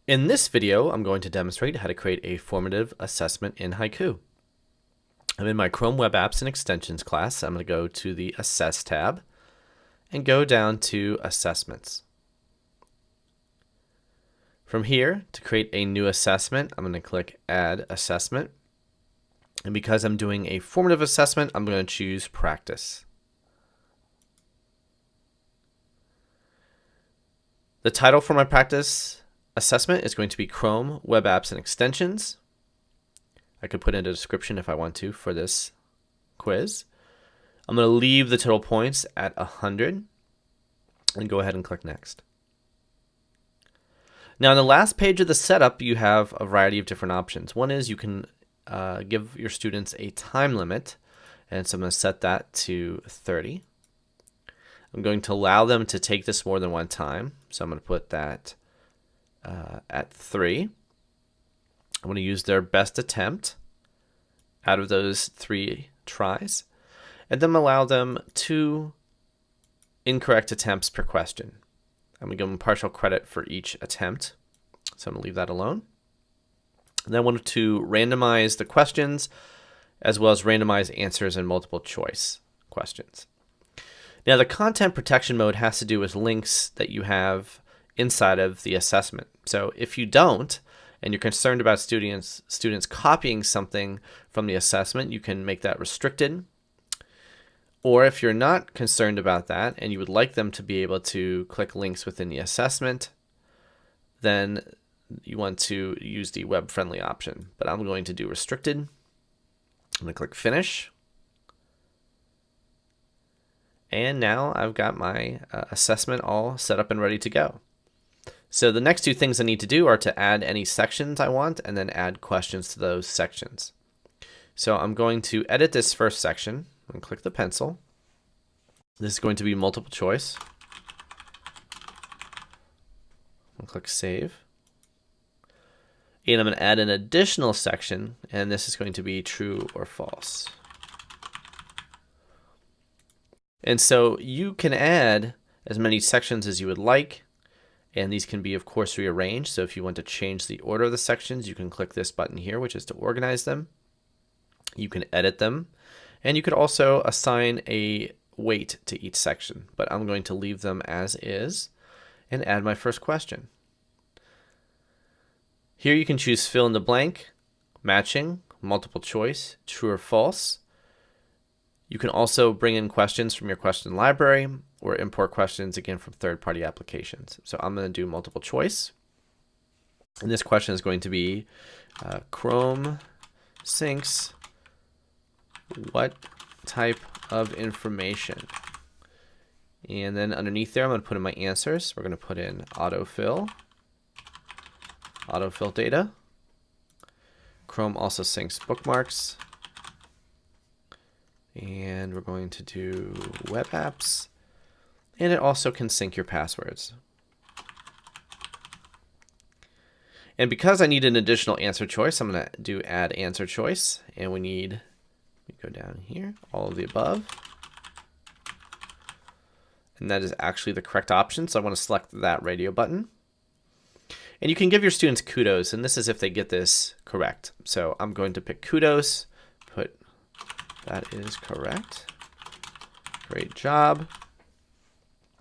In this video, I'm going to demonstrate how to create a formative assessment in Haiku. I'm in my Chrome Web Apps and Extensions class. I'm going to go to the Assess tab and go down to Assessments. From here, to create a new assessment, I'm going to click Add Assessment. And because I'm doing a formative assessment, I'm going to choose Practice. The title for my practice assessment is going to be Chrome Web Apps and Extensions. I could put in a description if I want to for this quiz. I'm going to leave the total points at 100 and go ahead and click Next. Now, on the last page of the setup, you have a variety of different options. One is you can give your students a time limit, and so I'm going to set that to 30. I'm going to allow them to take this more than one time, so I'm going to put that at 3. I'm going to use their best attempt out of those 3 tries, and then allow them 2 incorrect attempts per question. I'm going to give them partial credit for each attempt, so I'm going to leave that alone. And then I want to randomize the questions as well as randomize answers and multiple choice questions. Now, the content protection mode has to do with links that you have inside of the assessment. So if you don't, and you're concerned about students copying something from the assessment, you can make that restricted. Or if you're not concerned about that and you would like them to be able to click links within the assessment, then you want to use the web-friendly option. But I'm going to do restricted. I'm going to click Finish. And now I've got my assessment all set up and ready to go. So the next 2 things I need to do are to add any sections I want and then add questions to those sections. So I'm going to edit this first section and click the pencil. This is going to be multiple choice. I'll click Save. And I'm going to add an additional section, and this is going to be true or false. And so you can add as many sections as you would like, and these can be, of course, rearranged. So if you want to change the order of the sections, you can click this button here, which is to organize them. You can edit them, and you could also assign a weight to each section, but I'm going to leave them as is and add my first question. Here you can choose fill in the blank, matching, multiple choice, true or false. You can also bring in questions from your question library or import questions again from third-party applications. So I'm going to do multiple choice. And this question is going to be Chrome syncs what type of information? And then underneath there, I'm going to put in my answers. We're going to put in autofill data. Chrome also syncs bookmarks. And we're going to do web apps. And it also can sync your passwords. And because I need an additional answer choice, I'm going to do add answer choice. And we need, go down here, all of the above. And that is actually the correct option. So I want to select that radio button. And you can give your students kudos. And this is if they get this correct. So I'm going to pick kudos, put that is correct. Great job.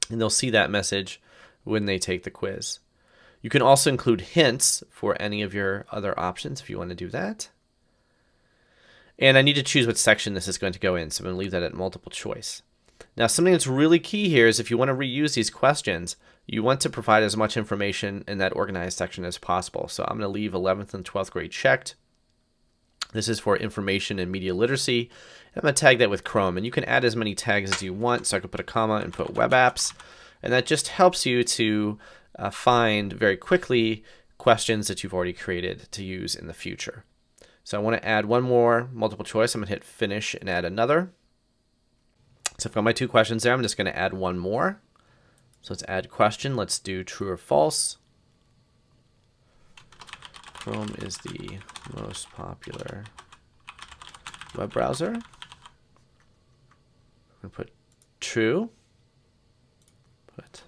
And they'll see that message when they take the quiz. You can also include hints for any of your other options if you want to do that. And I need to choose what section this is going to go in, so I'm going to leave that at multiple choice. Now, something that's really key here is if you want to reuse these questions, you want to provide as much information in that organized section as possible. So I'm going to leave 11th and 12th grade checked. This is for information and media literacy. I'm going to tag that with Chrome, and you can add as many tags as you want. So I could put a comma and put web apps, and that just helps you to find very quickly questions that you've already created to use in the future. So I want to add one more multiple choice. I'm going to hit finish and add another. So I've got my 2 questions there. I'm just going to add one more. So let's add question. Let's do true or false. Chrome is the most popular web browser. I'm going to put true. Put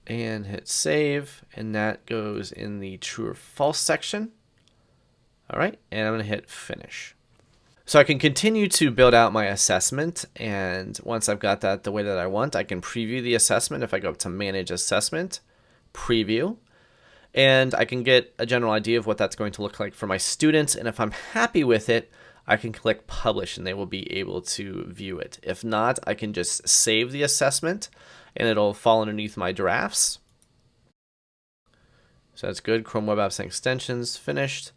and hit save, and that goes in the true or false section. All right, and I'm going to hit finish. So I can continue to build out my assessment, and once I've got that the way that I want, I can preview the assessment. If I go up to Manage Assessment, Preview, and I can get a general idea of what that's going to look like for my students, and if I'm happy with it, I can click Publish, and they will be able to view it. If not, I can just save the assessment, and it'll fall underneath my drafts. So that's good. Chrome Web Apps and Extensions, finished.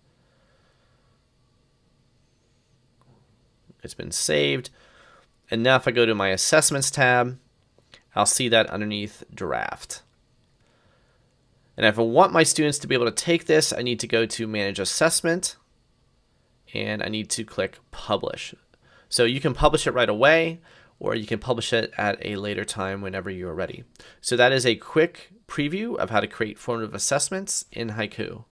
It's been saved. And now if I go to my Assessments tab, I'll see that underneath Draft. And if I want my students to be able to take this, I need to go to Manage Assessment, and I need to click Publish. So you can publish it right away, or you can publish it at a later time whenever you're ready. So that is a quick preview of how to create formative assessments in Haiku.